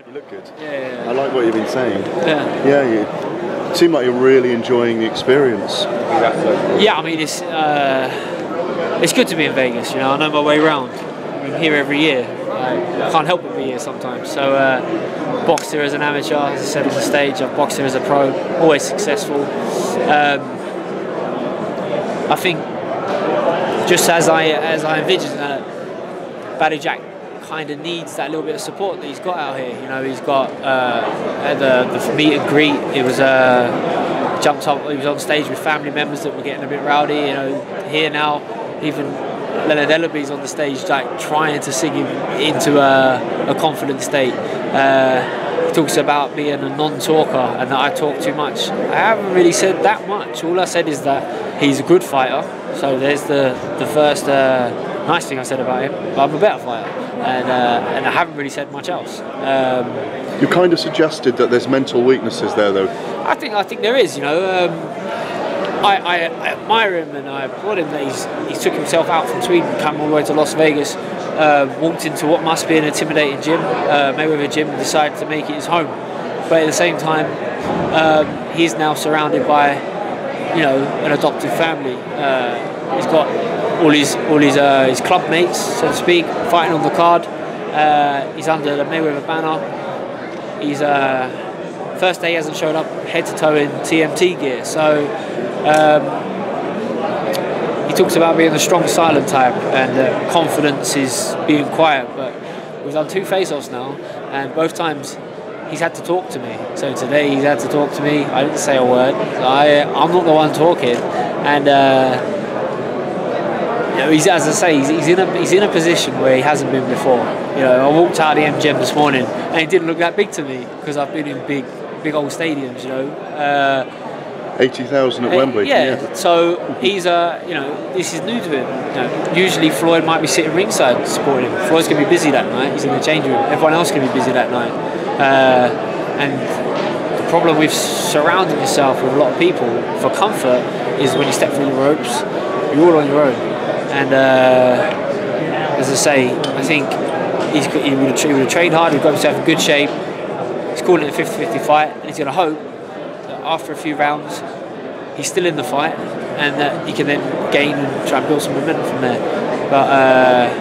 You look good. Yeah. I like what you've been saying. Yeah. Yeah, you seem like you're really enjoying the experience. Yeah, I mean it's good to be in Vegas. You know, I know my way around. I'm here every year. I can't help but be here sometimes. So boxed here as an amateur, as I said on the stage. I've boxed here as a pro, always successful. I think just as I envisioned, Badou Jack kind of needs that little bit of support that he's got out here. You know, he's got the meet and greet. It was jumped up. He was on stage with family members that were getting a bit rowdy. You know, here now, even Leonard Ellaby's on the stage, like trying to sing him into a confident state. He talks about being a non-talker and that I talk too much. I haven't really said that much. All I said is that he's a good fighter. So there's the first nice thing I said about him. But I'm a better fighter, and I haven't really said much else. You kind of suggested that there's mental weaknesses there, though. I think there is. You know, I admire him, and I applaud him that he took himself out from Sweden, come all the way to Las Vegas, walked into what must be an intimidating gym, Mayweather gym, and decided to make it his home. But at the same time, he's now surrounded by, you know, an adopted family. He's got all his club mates, so to speak, fighting on the card. He's under the Mayweather banner. He's first day he hasn't showed up head to toe in TMT gear. So he talks about being the strong silent type, and confidence is being quiet. But we've done 2 face-offs now, and both times he's had to talk to me. So today he's had to talk to me. I didn't say a word. I'm not the one talking, and you know, as I say, he's in a position where he hasn't been before. You know, I walked out of the MGM this morning, and it didn't look that big to me because I've been in big old stadiums. You know. 80,000 at Wembley. Yeah. So he's you know, this is new to him. You know, usually Floyd might be sitting ringside supporting him. Floyd's gonna be busy that night. He's in the change room. Everyone else can be busy that night. And the problem with surrounding yourself with a lot of people for comfort is when you step through the ropes, you're all on your own. And as I say, I think he would have trained hard. He's got himself in good shape. He's calling it a 50-50 fight, and he's gonna hope after a few rounds he's still in the fight, and that he can then gain and try and build some momentum from there. But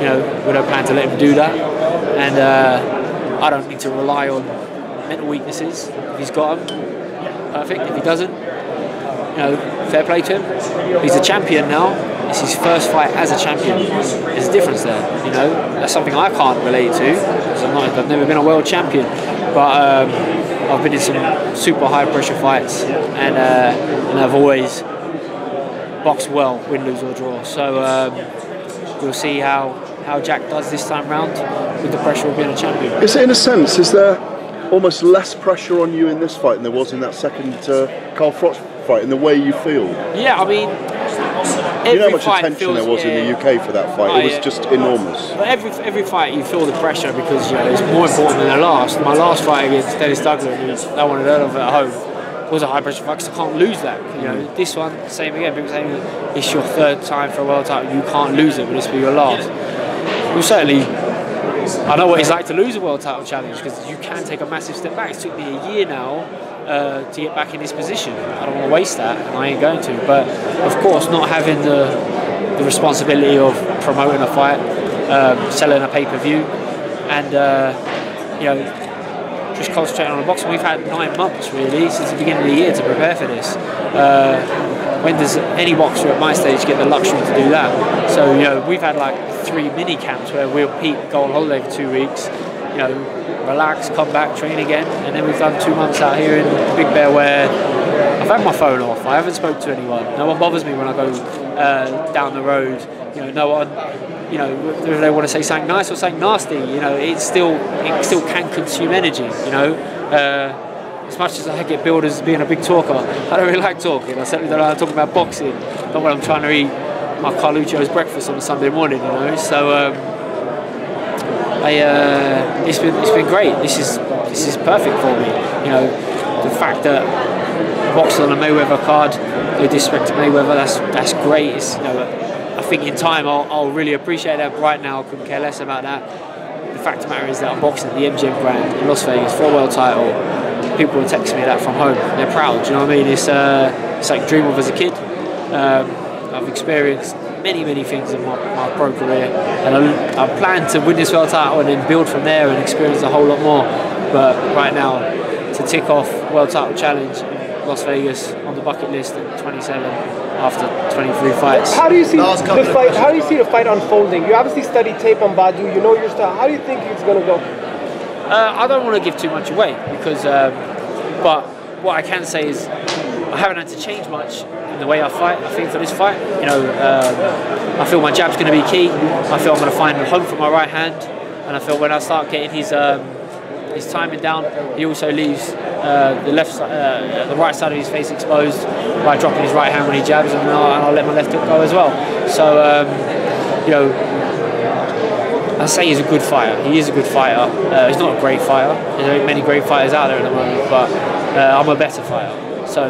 you know, we don't plan to let him do that, and I don't need to rely on mental weaknesses. If he's got them, perfect. If he doesn't, you know, fair play to him. He's a champion now. It's his first fight as a champion. There's a difference there, you know. That's something I can't relate to, because I've never been a world champion, but I've been in some super high pressure fights, and I've always boxed well, win, lose or draw. So we'll see how Jack does this time round with the pressure of being a champion. Is it, in a sense, is there almost less pressure on you in this fight than there was in that second Carl Froch fight, in the way you feel? Yeah, I mean, you know how much attention there was in the UK for that fight. It was just enormous. But every fight you feel the pressure, because you know it's more important than the last. My last fight against Dennis Douglas, no one had heard of it at home, was a high pressure fight because I can't lose that. You know, this one, same again. People saying it's your 3rd time for a world title, you can't lose it, but this will be your last. Well, certainly, I know what it's like to lose a world title challenge, because you can take a massive step back. It took me a year now to get back in this position. I don't want to waste that, and I ain't going to. But of course, not having the responsibility of promoting a fight, selling a pay-per-view, and you know, just concentrating on the boxing. We've had 9 months really since the beginning of the year to prepare for this. When does any boxer at my stage get the luxury to do that? So you know, we've had like 3 mini camps where we'll go on holiday for 2 weeks. You know, relax, come back, train again, and then we've done 2 months out here in Big Bear where I've had my phone off. I haven't spoke to anyone. No one bothers me when I go down the road. You know, no one. You know, whether they want to say something nice or something nasty. You know, it still can consume energy. You know, as much as I get billed as being a big talker, I don't really like talking. I certainly don't like talking about boxing. Not when I'm trying to eat my Carluccio's breakfast on a Sunday morning. You know, so. It's been great. This is perfect for me. You know, the fact that boxing on a Mayweather card, no disrespect to Mayweather, that's great. It's, you know, I think in time I'll really appreciate that. Right now, I couldn't care less about that. The fact of the matter is that I'm boxing at the MGM Grand in Las Vegas for a world title. People will text me that from home. They're proud. Do you know what I mean? It's like a dream of as a kid. I've experienced many things in my pro career, and I plan to win this world title and then build from there and experience a whole lot more. But right now, to tick off world title challenge in Las Vegas on the bucket list at 27 after 23 fights. How do you see the fight? How do you see the fight unfolding? You obviously studied tape on Badou. You know your style. How do you think it's going to go? I don't want to give too much away because, but what I can say is I haven't had to change much in the way I fight. I think for this fight, you know, I feel my jab's going to be key. I feel I'm going to find a home for my right hand, and I feel when I start getting his timing down, he also leaves the right side of his face exposed by dropping his right hand when he jabs, and I'll let my left hook go as well. So, you know, I say he's a good fighter. He is a good fighter. He's not a great fighter. There are many great fighters out there at the moment, but I'm a better fighter. So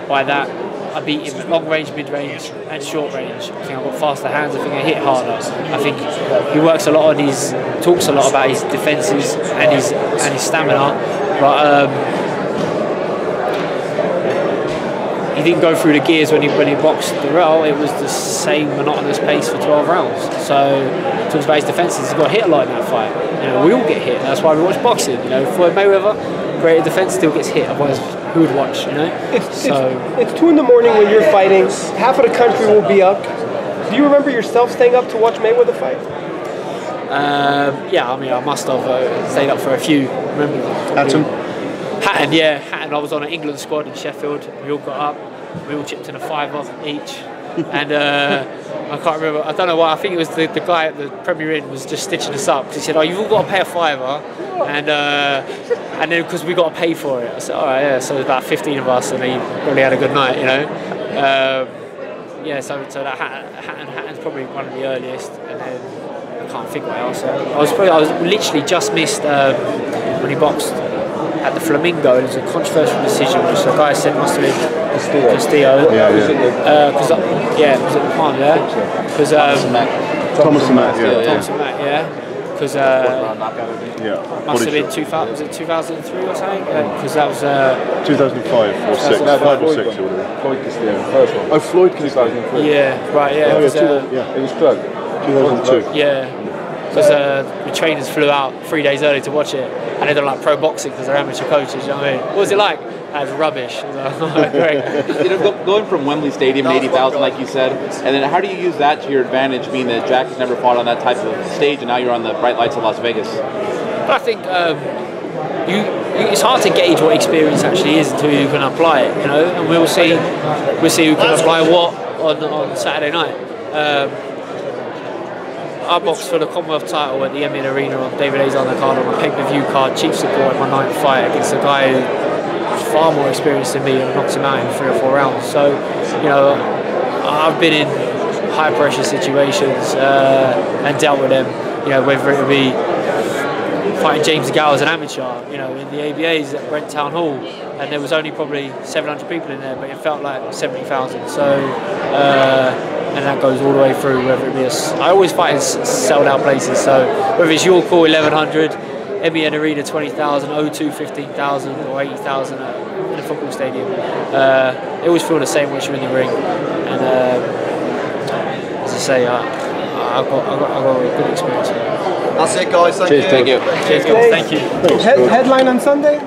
by that, I beat him long range, mid range, and short range. I think I've got faster hands. I think I hit harder. I think he works a lot on his, talks a lot about his defences and his stamina, but he didn't go through the gears when he boxed the rail. It was the same monotonous pace for 12 rounds. So he talks about his defences. He got hit a lot in that fight. You know, we all get hit. That's why we watch boxing. You know, Floyd Mayweather, great defence, still gets hit. Otherwise, who would watch? You know. It's 2 in the morning when you're fighting. Half of the country will be up. Do you remember yourself staying up to watch Mayweather fight? Yeah, I mean, I must have stayed up for a few. Remember? Hatton, yeah, Hatton. I was on an England squad in Sheffield. We all got up. We all chipped in a $5 each, and I can't remember. I don't know why. I think it was the guy at the Premier Inn was just stitching us up. He said, "Oh, you've all got to pay a $5, and then because we got to pay for it." I said, "All right, yeah." So there's about 15 of us, and he probably had a good night, you know. Yeah, so that Hatton's probably one of the earliest, and then I can't think what else. I was literally just missed when he boxed at the Flamingo. It was a controversial decision, which the guy said must have been Castillo. Yeah, it was at the Palm, yeah. Because Thomas and Matt, yeah. Because must have been 2000. Was it 2003 or something? Because that was 2005 or 6, 5 or 6 or whatever. Floyd Castillo, first one. Oh, Floyd Castillo. 2003. Yeah, right. Yeah, it was Plug. 2002. Yeah. Because the trainers flew out 3 days early to watch it, and they don't like pro boxing because they're amateur coaches. You know what I mean? What was it like? That was rubbish. Great. You know, going from Wembley Stadium to 80,000, like you said, and then how do you use that to your advantage, being that Jack has never fought on that type of stage, and now you're on the bright lights of Las Vegas? But I think it's hard to gauge what experience actually is until you can apply it. You know, and we'll see who can apply what on Saturday night. I boxed for the Commonwealth title at the Emin Arena on David A's undercard on a pay-per-view card, cheap support in my 9th fight against a guy who's far more experienced than me and knocked him out in 3 or 4 rounds. So, you know, I've been in high-pressure situations and dealt with them. You know, whether it be fighting James Gow as an amateur, you know, in the ABAs at Brent Town Hall, and there was only probably 700 people in there, but it felt like 70,000. So. And that goes all the way through, whether it be I always fight in sold-out places, so whether it's York Hall 1100, MEN Arena 20,000, O2 15,000 or 80,000 in a football stadium, they always feel the same once you're in the ring. And as I say, I've got a good experience here. That's it, guys. Thank you. Thank you. Cheers, guys. Thank you. Headline on Sunday?